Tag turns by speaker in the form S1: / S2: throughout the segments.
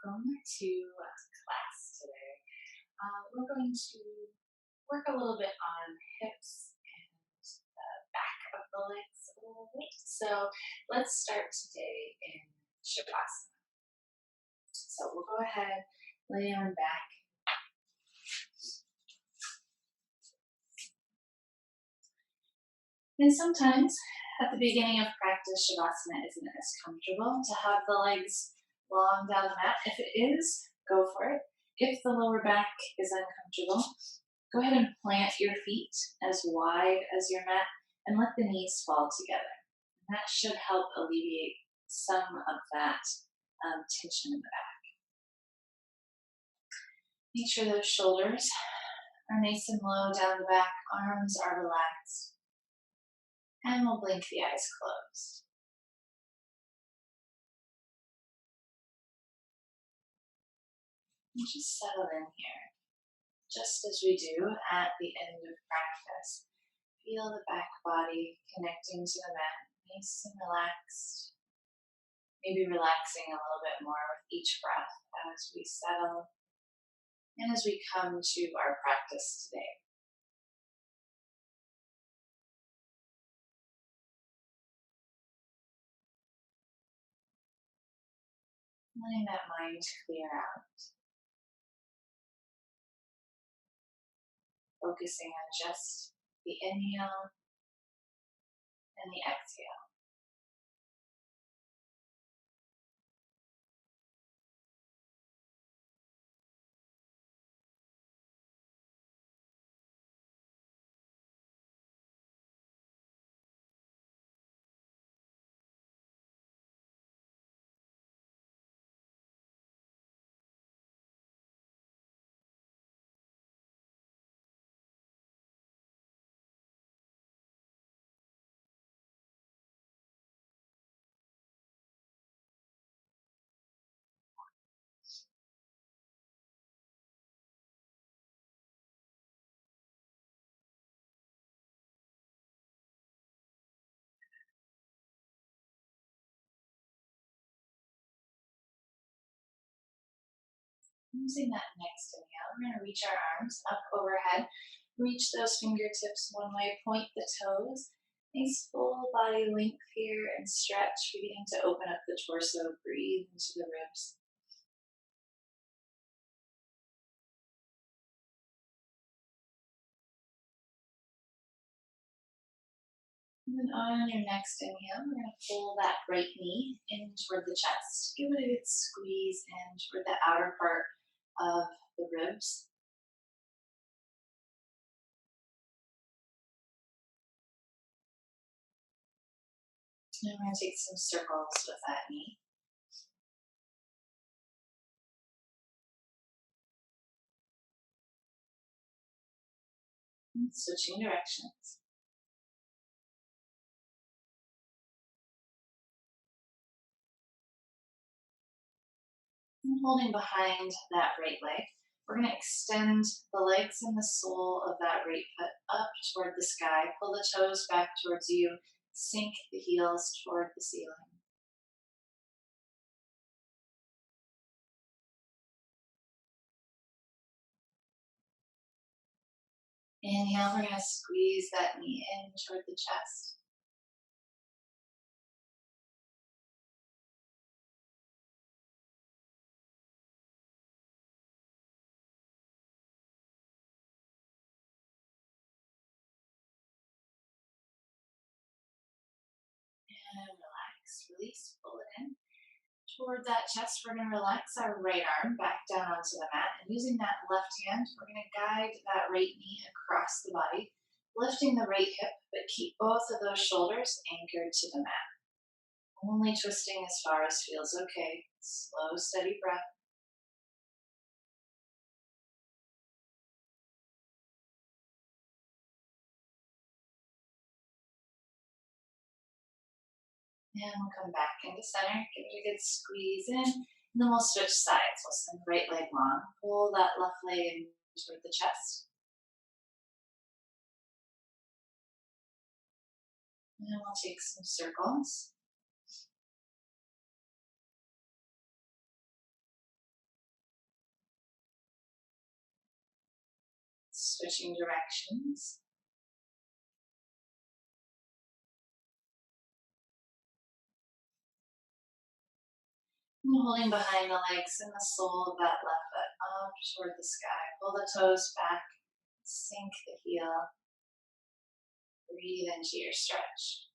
S1: welcome to class today. We're going to work a little bit on hips and the back of the legs a little bit. So let's start today in Shavasana. So we'll go ahead, lay on back. And sometimes at the beginning of practice, Shavasana isn't as comfortable to have the legs long down the mat. If it is, go for it. If the lower back is uncomfortable, go ahead and plant your feet as wide as your mat and let the knees fall together. And that should help alleviate some of that tension in the back. Make sure those shoulders are nice and low down the back, arms are relaxed. And we'll blink the eyes closed. And just settle in here, just as we do at the end of practice. Feel the back body connecting to the mat, nice and relaxed. Maybe relaxing a little bit more with each breath as we settle and as we come to our practice today. Letting that mind clear out. Focusing on just the inhale and the exhale. Using that next inhale, we're going to reach our arms up overhead. Reach those fingertips one way, point the toes. Nice full body length here and stretch, beginning to open up the torso, breathe into the ribs. And then on your next inhale, we're going to pull that right knee in toward the chest. Give it a good squeeze in toward the outer part of the ribs. And we're going to take some circles with that knee. And switching directions. And holding behind that right leg, we're going to extend the legs and the sole of that right foot up toward the sky. Pull the toes back towards you. Sink the heels toward the ceiling. Inhale, we're going to squeeze that knee in toward the chest. And relax, release, pull it in. Toward that chest, we're going to relax our right arm back down onto the mat. And using that left hand, we're going to guide that right knee across the body, lifting the right hip, but keep both of those shoulders anchored to the mat. Only twisting as far as feels okay. Slow, steady breath. And we'll come back into center. Give it a good squeeze in. And then we'll switch sides. We'll send right leg long. Pull that left leg in toward the chest. And we'll take some circles. Switching directions. And holding behind the legs and the sole of that left foot up toward the sky. Pull the toes back, sink the heel, breathe into your stretch.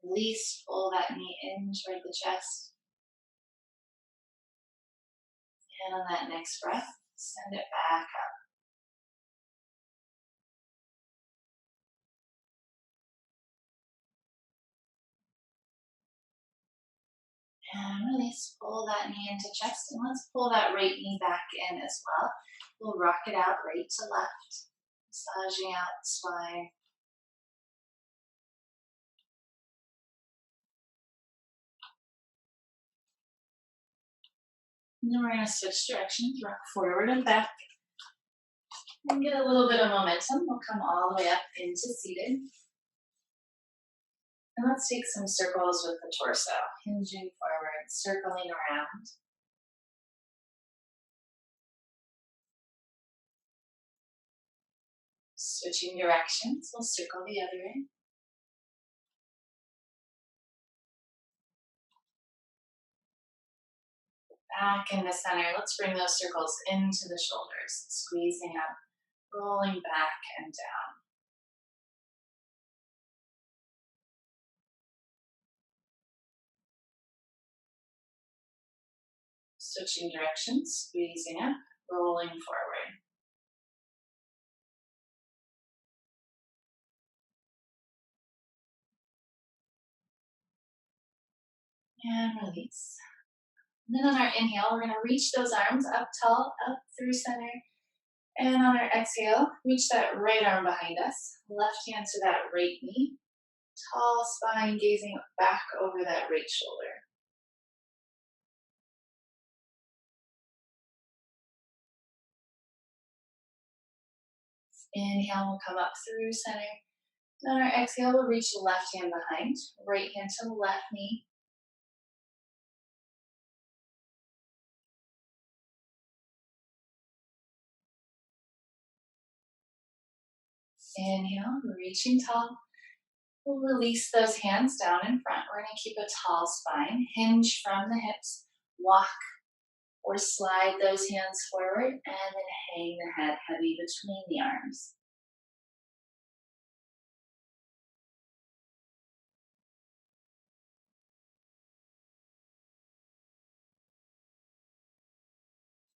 S1: Release, pull that knee in toward the chest. And on that next breath, send it back up. And release, pull that knee into chest. And let's pull that right knee back in as well. We'll rock it out right to left, massaging out the spine. And then we're going to switch directions, rock forward and back. And get a little bit of momentum. We'll come all the way up into seated. And let's take some circles with the torso, hinging forward, circling around. Switching directions, we'll circle the other way. Back in the center, let's bring those circles into the shoulders, squeezing up, rolling back and down. Switching directions, squeezing up, rolling forward. And release. And then on our inhale, we're going to reach those arms up tall, up through center. And on our exhale, reach that right arm behind us. Left hand to that right knee. Tall spine, gazing back over that right shoulder. Inhale, we'll come up through center. And on our exhale, we'll reach the left hand behind. Right hand to the left knee. Inhale, reaching tall. We'll release those hands down in front. We're going to keep a tall spine. Hinge from the hips. Walk or slide those hands forward and then hang the head heavy between the arms.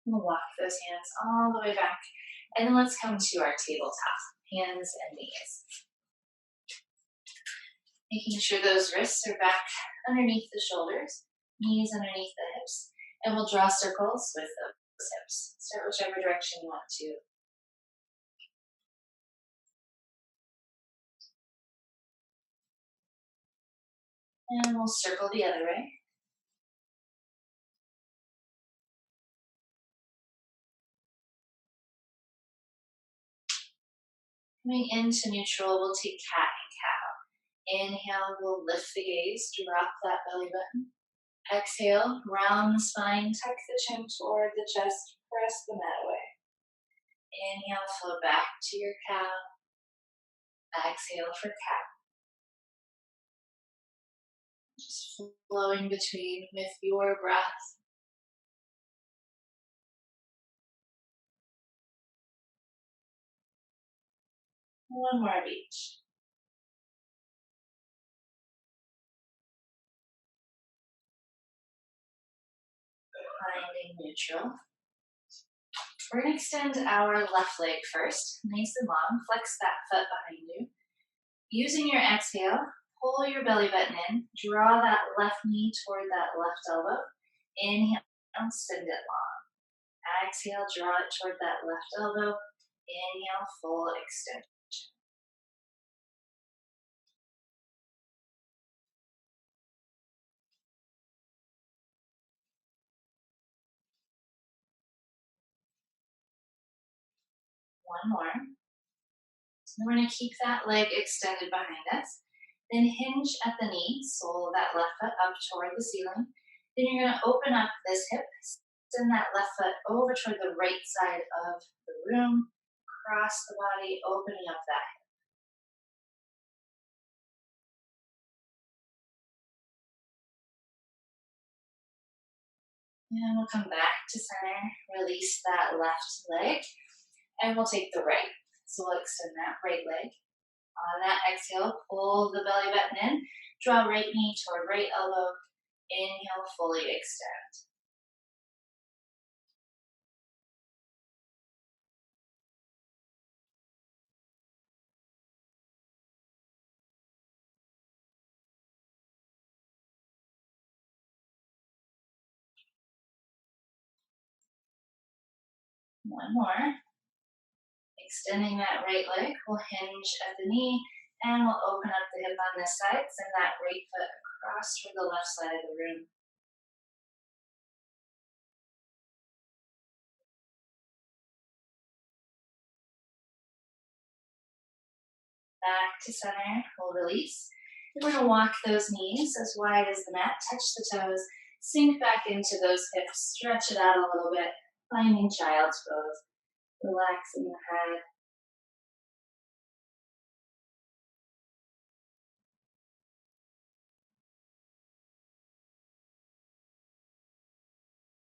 S1: We'll walk those hands all the way back. And then let's come to our tabletop. Hands and knees. Making sure those wrists are back underneath the shoulders, knees underneath the hips, and we'll draw circles with those hips. Start whichever direction you want to. And we'll circle the other way. Coming into neutral, we'll take cat and cow. Inhale, we'll lift the gaze, drop that belly button. Exhale, round the spine, tuck the chin toward the chest, press the mat away. Inhale, flow back to your cow. Exhale for cat. Just flowing between with your breath. One more of each. Finding neutral. We're going to extend our left leg first, nice and long. Flex that foot behind you. Using your exhale, pull your belly button in. Draw that left knee toward that left elbow. Inhale, send it long. Exhale, draw it toward that left elbow. Inhale, full extension. One more. So we're going to keep that leg extended behind us. Then hinge at the knee, sole of that left foot up toward the ceiling. Then you're going to open up this hip, send that left foot over toward the right side of the room, across the body, opening up that hip. And we'll come back to center, release that left leg, and we'll take the right. So we'll extend that right leg. On that exhale, pull the belly button in, draw right knee toward right elbow, inhale, fully extend. One more. Extending that right leg, we'll hinge at the knee, and we'll open up the hip on this side, send that right foot across toward the left side of the room. Back to center, we'll release. And we're going to walk those knees as wide as the mat, touch the toes, sink back into those hips, stretch it out a little bit, finding child's pose, relaxing the head,